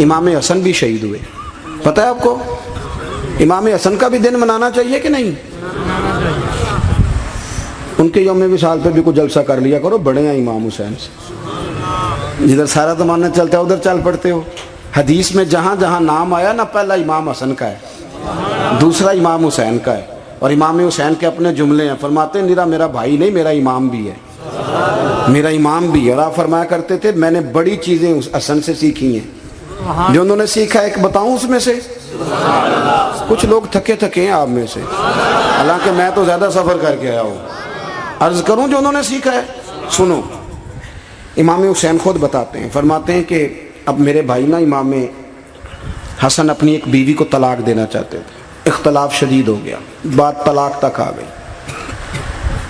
امام حسن بھی شہید ہوئے. پتہ ہے آپ کو امام حسن کا بھی دن منانا چاہیے کہ نہیں؟ ان کے یوم وصال پہ بھی کوئی جلسہ کر لیا کرو، بڑے ہیں امام حسین سے. جدھر سارا زمانہ چلتا ہے ادھر چل پڑتے ہو. حدیث میں جہاں جہاں نام آیا نا، پہلا امام حسن کا ہے، دوسرا امام حسین کا ہے. اور امام حسین کے اپنے جملے ہیں، فرماتے ہیں میرا بھائی نہیں، میرا امام بھی ہے، میرا امام بھی ہے. اور آپ فرمایا کرتے تھے میں نے بڑی چیزیں اس حسن سے سیکھی ہیں. جو انہوں نے سیکھا ایک بتاؤں اس میں سے؟ کچھ لوگ تھکے ہیں آپ میں سے، حالانکہ میں تو زیادہ سفر کر کے آیا ہوں. عرض کروں جو انہوں نے سیکھا ہے؟ سنو، امام حسین خود بتاتے ہیں، فرماتے ہیں کہ اب میرے بھائی نا امام حسن اپنی ایک بیوی کو طلاق دینا چاہتے تھے. اختلاف شدید ہو گیا، بات طلاق تک آ گئی.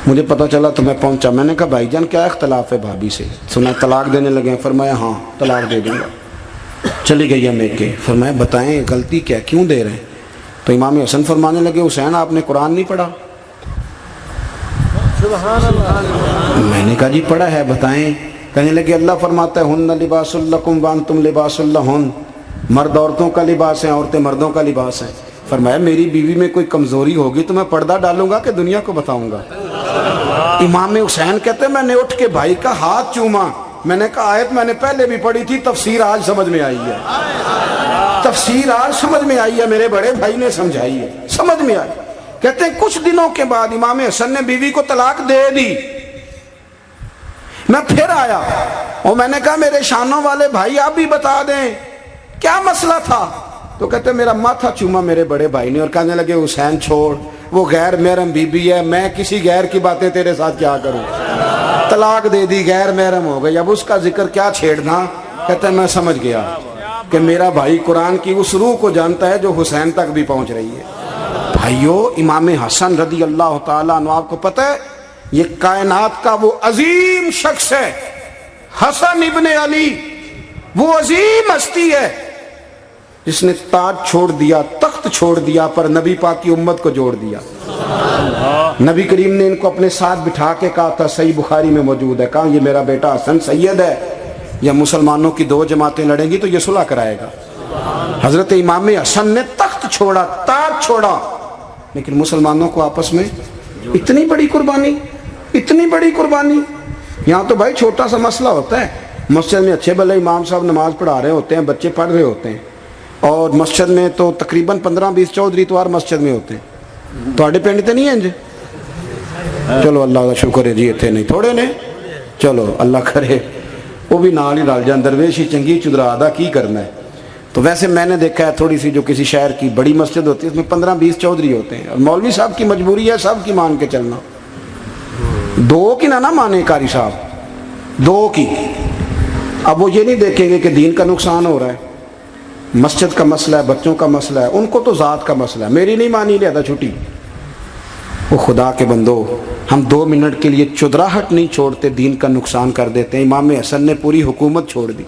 مجھے پتہ چلا تو میں پہنچا. میں نے کہا بھائی جان کیا اختلاف ہے بھابھی سے؟ سنا طلاق دینے لگے ہیں. فرمایا ہاں طلاق دے دوں گا. چلی گئی ہے میکے. فرمایا بتائیں غلطی کیا، کیوں دے رہے ہیں؟ تو امام حسن فرمانے لگے حسین آپ نے قرآن نہیں پڑھا؟ میں نے کہا جی پڑھا ہے، بتائیں. کہنے لگے اللہ فرماتا ہے ہن لباس لکم وانتم لباس لہن، مرد عورتوں کا لباس ہیں، عورتیں مردوں کا لباس ہیں. فرمایا میری بیوی میں کوئی کمزوری ہوگی تو میں پردہ ڈالوں گا کہ دنیا کو بتاؤں گا؟ امام حسین کہتے ہیں میں نے اٹھ کے بھائی کا ہاتھ چوما. میں نے کہا آیت میں نے پہلے بھی پڑھی تھی، تفسیر آج سمجھ میں آئی ہے، تفسیر آج سمجھ میں آئی ہے، میرے بڑے بھائی نے سمجھائی ہے، سمجھ میں آئی. کہتے ہیں کچھ دنوں کے بعد امام حسن نے بیوی کو طلاق دے دی. میں پھر آیا اور میں نے کہا میرے شانوں والے بھائی آپ بھی بتا دیں کیا مسئلہ تھا. تو کہتے ہیں میرا ماتھا چوما میرے بڑے بھائی نے اور کہنے لگے حسین چھوڑ، وہ غیر محرم بیوی ہے، میں کسی غیر کی باتیں تیرے ساتھ کیا کروں، طلاق دے دی، غیر محرم ہو گئی، اب اس کا ذکر کیا چھیڑنا. کہتے ہیں میں سمجھ گیا کہ میرا بھائی قرآن کی اس روح کو جانتا ہے جو حسین تک بھی پہنچ رہی ہے. بھائیو امام حسن رضی اللہ تعالیٰ عنہ، آپ کو پتہ ہے یہ کائنات کا وہ عظیم شخص ہے، حسن ابن علی، وہ عظیم ہستی ہے جس نے تاج چھوڑ دیا، تخت چھوڑ دیا، پر نبی پاک کی امت کو جوڑ دیا. نبی کریم نے ان کو اپنے ساتھ بٹھا کے کہا تھا، صحیح بخاری میں موجود ہے، کہا یہ میرا بیٹا حسن سید ہے، یا مسلمانوں کی دو جماعتیں لڑیں گی تو یہ صلح کرائے گا. حضرت امام حسن نے تخت چھوڑا، تاج چھوڑا، لیکن مسلمانوں کو آپس میں اتنی بڑی قربانی، اتنی بڑی قربانی. یہاں تو بھائی چھوٹا سا مسئلہ ہوتا ہے، مسجد میں اچھے بھلے امام صاحب نماز پڑھا رہے ہوتے ہیں، بچے پڑھ رہے ہوتے ہیں، اور مسجد میں تو تقریباً 15-20 چودھری اتوار مسجد میں ہوتے ہیں. تھوڑے پنڈ تے نہیں ہیں جی؟ چلو اللہ کا شکر ہے جی، اتنے نہیں تھوڑے نے، چلو اللہ کرے وہ بھی نال ہی رل جان. درویش ہی چنگی چدرا ادا کی کرنا ہے. تو ویسے میں نے دیکھا ہے تھوڑی سی جو کسی شہر کی بڑی مسجد ہوتی ہے اس میں 15-20 چودھری ہوتے ہیں، اور مولوی صاحب کی مجبوری ہے سب کی مان کے چلنا. دو کی نہ مانے قاری صاحب، دو کی. اب وہ یہ نہیں دیکھیں گے کہ دین کا نقصان ہو رہا ہے، مسجد کا مسئلہ ہے، بچوں کا مسئلہ ہے، ان کو تو ذات کا مسئلہ ہے، میری نہیں مانی لہذا چھٹی. وہ خدا کے بندو، ہم 2 منٹ کے لیے چدراہٹ نہیں چھوڑتے، دین کا نقصان کر دیتے ہیں. امام حسن نے پوری حکومت چھوڑ دی،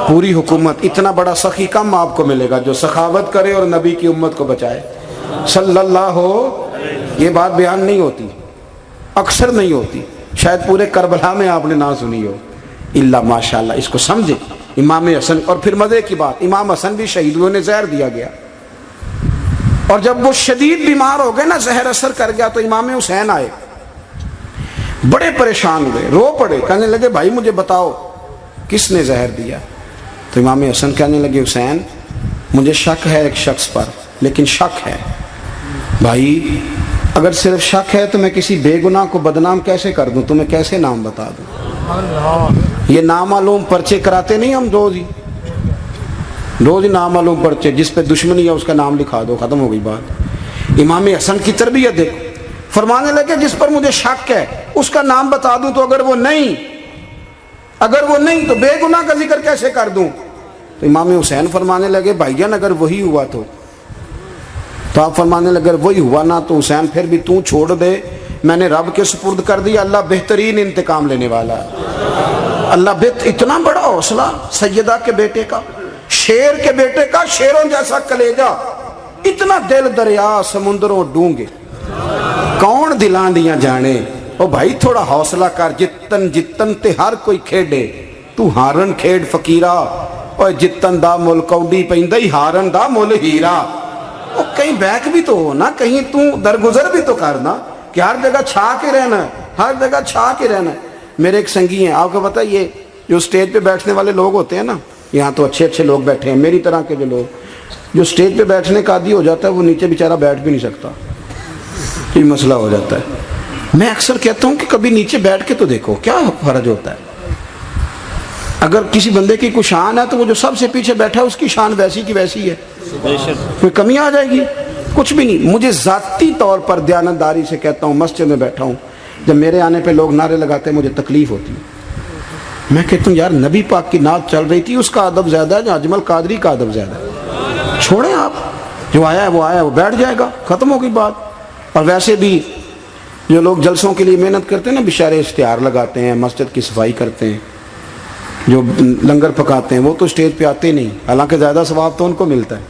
پوری حکومت. اتنا بڑا سخی کم آپ کو ملے گا جو سخاوت کرے اور نبی کی امت کو بچائے صلی اللہ ہو. یہ بات بیان نہیں ہوتی، اکثر نہیں ہوتی، شاید پورے کربلا میں آپ نے نہ سنی ہو الا ماشاءاللہ. اس کو سمجھے امام حسن. اور پھر مزے کی بات، امام حسن بھی شہید ہوئے، انہیں زہر دیا گیا، اور جب وہ شدید بیمار ہو گئے نا، زہر اثر کر گیا، تو امام حسین آئے، بڑے پریشان ہوئے، رو پڑے، کہنے لگے بھائی مجھے بتاؤ کس نے زہر دیا. تو امام حسن کہنے لگے حسین مجھے شک ہے ایک شخص پر، لیکن شک ہے بھائی، اگر صرف شک ہے تو میں کسی بے گناہ کو بدنام کیسے کر دوں، تمہیں کیسے نام بتا دوں. یہ نامعلوم پرچے کراتے نہیں ہم روز ہی نامعلوم پرچے، جس پہ دشمنی ہے اس کا نام لکھا دو، ختم ہو گئی بات. امام حسن کی تربیت دیکھو، فرمانے لگے جس پر مجھے شک ہے اس کا نام بتا دوں، تو اگر وہ نہیں تو بے گناہ کا ذکر کیسے کر دوں. تو امام حسین فرمانے لگے بھائی جان اگر وہی ہوا تو آپ فرمانے لگے اگر وہی ہوا نا تو حسین پھر بھی تو چھوڑ دے، میں نے رب کے سپرد کر دیا، اللہ بہترین انتقام لینے والا ہے. اللہ اتنا بڑا حوصلہ سیدہ کے بیٹے کا، شیر کے بیٹے کا، شیروں جیسا کلیجہ، اتنا دل دریا سمندروں ڈونگے، کون دلانڈیاں جانے. او بھائی تھوڑا حوصلہ کر، جتن تے ہر کوئی کھیڈے، تو ہارن کھیڈ فقیرہ، اور جتن دا مل کوڈی پیندا ہی ہارن دا مل ہیرا. اور کہیں بیک بھی تو ہو نا, کہیں تو درگزر بھی تو کرنا کہ ہر جگہ چھا کے رہنا ہے, ہر جگہ چھا کے رہنا ہے. میرے ایک سنگی ہیں, آپ کو پتہ یہ جو اسٹیج پہ بیٹھنے والے لوگ ہوتے ہیں نا, یہاں تو اچھے اچھے لوگ بیٹھے ہیں, میری طرح کے جو لوگ جو اسٹیج پہ بیٹھنے کا عادی ہو جاتا ہے وہ نیچے بیچارہ بیٹھ بھی نہیں سکتا, یہ مسئلہ ہو جاتا ہے. میں اکثر کہتا ہوں کہ کبھی نیچے بیٹھ کے تو دیکھو کیا فرض ہوتا ہے. اگر کسی بندے کی کوئی شان ہے تو وہ جو سب سے پیچھے بیٹھا ہے اس کی شان ویسی کی ویسی ہے, کوئی کمی آ جائے گی؟ کچھ بھی نہیں. مجھے ذاتی طور پر دیانتداری سے کہتا ہوں, مسجد میں بیٹھا ہوں, جب میرے آنے پہ لوگ نعرے لگاتے ہیں مجھے تکلیف ہوتی ہے. میں کہتا ہوں یار نبی پاک کی نعت چل رہی تھی, اس کا ادب زیادہ ہے یا اجمل قادری کا ادب زیادہ ہے؟ چھوڑیں آپ, جو آیا ہے وہ بیٹھ جائے گا, ختم ہو گئی بات. اور ویسے بھی جو لوگ جلسوں کے لیے محنت کرتے ہیں نا, بیچارے اشتہار لگاتے ہیں, مسجد کی صفائی کرتے ہیں, جو لنگر پکاتے ہیں, وہ تو اسٹیج پہ آتے نہیں, حالانکہ زیادہ ثواب تو ان کو ملتا ہے,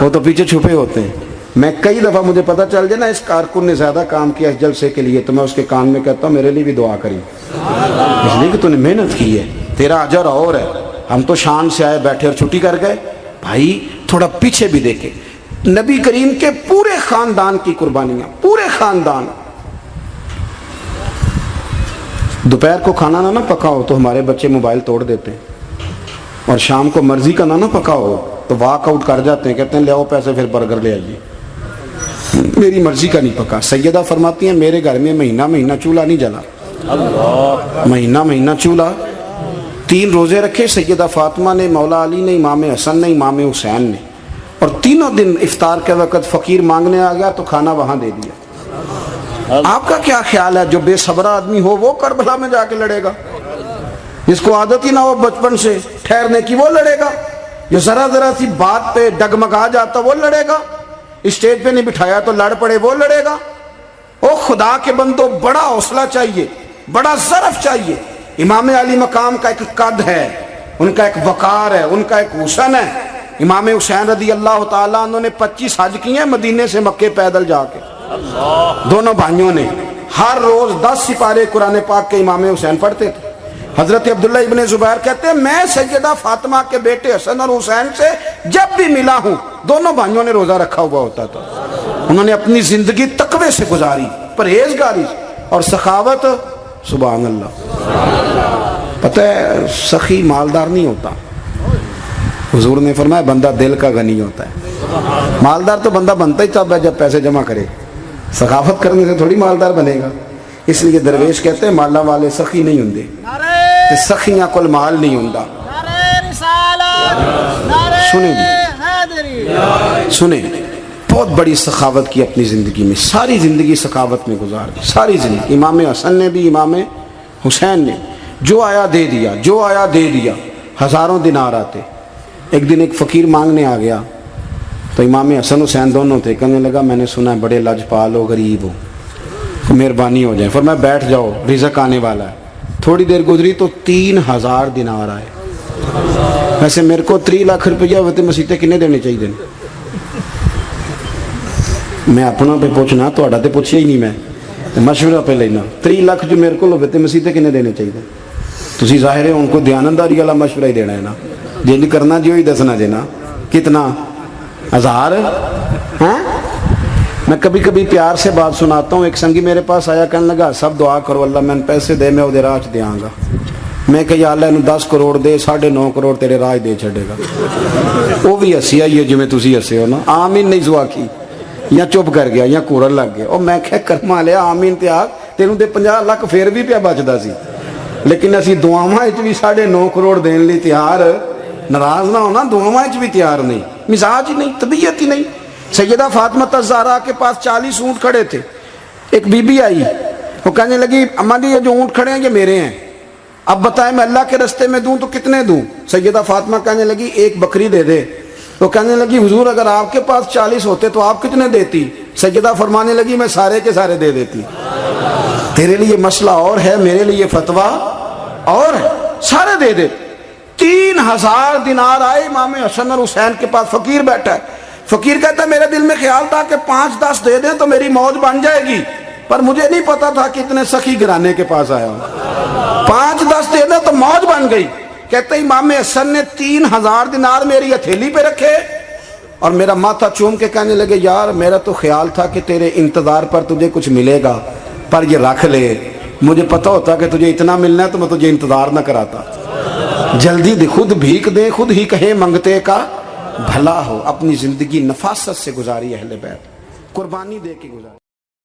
وہ تو پیچھے چھپے ہوتے ہیں. میں کئی دفعہ مجھے پتہ چل جائے نا اس کارکن نے زیادہ کام کیا اس جلسے کے لیے, تو میں اس کے کان میں کہتا ہوں میرے لیے بھی دعا کری, اس لیے کہ تو نے محنت کی ہے, تیرا اجر اور ہے. ہم تو شان سے آئے بیٹھے اور چھٹی کر گئے. بھائی تھوڑا پیچھے بھی دیکھے, نبی کریم کے پورے خاندان کی قربانیاں, پورے خاندان. دوپہر کو کھانا نہ پکا ہو تو ہمارے بچے موبائل توڑ دیتے ہیں, اور شام کو مرضی کا نہ پکا ہو تو واک آؤٹ کر جاتے ہیں, کہتے ہیں لے آؤ پیسے پھر برگر لے آئیے, میری مرضی کا نہیں پکا. سیدہ فرماتی ہیں میرے گھر میں مہینہ مہینہ چولہا نہیں جلا, مہینہ مہینہ چولہا. 3 روزے رکھے سیدہ فاطمہ نے, مولا علی نے, امام حسن نے, امام حسین نے, اور تینوں دن افطار کے وقت فقیر مانگنے آ گیا تو کھانا وہاں دے دیا. آپ کا کیا خیال ہے جو بے صبرہ آدمی ہو وہ کربلا میں جا کے لڑے گا؟ جس کو عادت ہی نہ ہو بچپن سے ٹھہرنے کی وہ لڑے گا؟ جو ذرا ذرا سی بات پہ ڈگمگا جاتا وہ لڑے گا؟ اسٹیج پہ نہیں بٹھایا تو لڑ پڑے وہ لڑے گا؟ او خدا کے بندو, بڑا حوصلہ چاہیے, بڑا ظرف چاہیے. امام علی مقام کا ایک قد ہے, ان کا ایک وقار ہے, ان کا ایک حسن ہے. امام حسین رضی اللہ تعالیٰ عنہ نے 25 حج کیے ہیں مدینے سے مکے پیدل جا کے, دونوں بھائیوں نے. ہر روز 10 سپارے قرآن پاک کے امام حسین پڑھتے تھے. حضرت عبداللہ ابن زبیر کہتے ہیں میں سیدہ فاطمہ کے بیٹے حسن اور حسین سے جب بھی ملا ہوں دونوں بھائیوں نے روزہ رکھا ہوا ہوتا تھا. انہوں نے اپنی زندگی تقوی سے گزاری, پرہیزگاری اور سخاوت. سبحان اللہ. پتہ ہے سخی مالدار نہیں ہوتا, حضور نے فرمایا بندہ دل کا غنی ہوتا ہے. مالدار تو بندہ بنتا ہی تب ہے جب پیسے جمع کرے, سخاوت کرنے سے تھوڑی مالدار بنے گا. اس لیے درویش کہتے ہیں مالا والے سخی نہیں ہوندے, سخیاں کل مال نہیں ہوندا. سنیں جی, سنیں, بہت بڑی سخاوت کی اپنی زندگی میں, ساری زندگی سخاوت میں گزار دی, ساری زندگی. امام حسن نے بھی, امام حسین نے, جو آیا دے دیا, جو آیا دے دیا. ہزاروں دینار آتے. ایک دن ایک فقیر مانگنے آ گیا تو امام حسن حسین دونوں تھے. کہنے لگا میں نے سنا ہے بڑے لاجپال ہو, غریب ہو, مہربانی ہو جائے. فرمایا بیٹھ جاؤ رزق آنے والا ہے. تھوڑی دیر گزری تو 3000 دینار آئے. ویسے میرے کو 3 لاکھ روپیہ ہوتے مسیطے کنے دینے چاہیے؟ میں اپنا پہ پوچھنا, تو تے پوچھیا ہی نہیں, میں مشورہ پہ لینا. 3 لاکھ جو میرے کو ہوتے مسیطے کنے دینے چاہیے؟ تسی ظاہر ہے ان کو دیانتداری والا مشورہ ہی دینا ہے نا, جی کرنا جو ہی دسنا دینا. کتنا 1000؟ ہاں میں کبھی کبھی پیار سے بات سناتا ہوں. ایک سنگی میرے پاس آیا, کہنے لگا سب دعا کرو اللہ میں پیسے دے, میں وہ راج دیاں گا. میں کہ یا اللہ انہوں 10 کروڑ دے, 9.5 کروڑ تیرے راج دے چھڑے گا. وہ بھی ہسی آئی ہے جی میں تسی ہسے ہو نا. آمین نہیں سوا کی, یا چپ کر گیا یا کورن لگ گیا. اور میں کہ کرما لیا آمین تے آگ, تینوں دے 50 لاکھ پھر بھی پیا بچدا سی. لیکن اسی دعاواں وچ بھی 9.5 کروڑ دین لی تیار, ناراض نہ ہونا, دعاواں وچ بھی تیار نہیں, مزاج ہی نہیں, طبیعت ہی نہیں. سیدہ فاطمہ الزہرا کے پاس 40 اونٹ کھڑے تھے. ایک بی بی آئی, وہ کہنے لگی اماں جی یہ جو اونٹ کھڑے ہیں یہ میرے ہیں, اب بتائیں میں اللہ کے رستے میں دوں تو کتنے دوں؟ سیدہ فاطمہ کہنے لگی 1 بکری دے دے. وہ کہنے لگی حضور اگر آپ کے پاس 40 ہوتے تو آپ کتنے دیتی؟ سیدہ فرمانے لگی میں سارے کے سارے دے دیتی. تیرے لیے مسئلہ اور ہے, میرے لیے فتویٰ اور ہے, سارے دے دے. 3000 دینار آئے. امام حسن اور حسین کے پاس فقیر بیٹھا ہے. فقیر کہتا ہے میرے دل میں خیال تھا کہ 5-10 دے دیں تو میری موج بن جائے گی, پر مجھے نہیں پتا تھا کہ اتنے سخی گھرانے کے پاس آیا ہوں. 5-10 دے دیں تو موج بن گئی. کہتے امام حسن نے 3000 دینار میری ہتھیلی پہ رکھے اور میرا ماتھا چوم کے کہنے لگے یار میرا تو خیال تھا کہ تیرے انتظار پر تجھے کچھ ملے گا، پر یہ رکھ لے، مجھے پتا ہوتا کہ تجھے اتنا ملنا ہے تو میں تجھے انتظار نہ کراتا۔ جلدی دے، خود بھیک دے، خود ہی کہیں منگتے کا بھلا ہو۔ اپنی زندگی نفاست سے گزاری اہل بیت، قربانی دے کے گزاری۔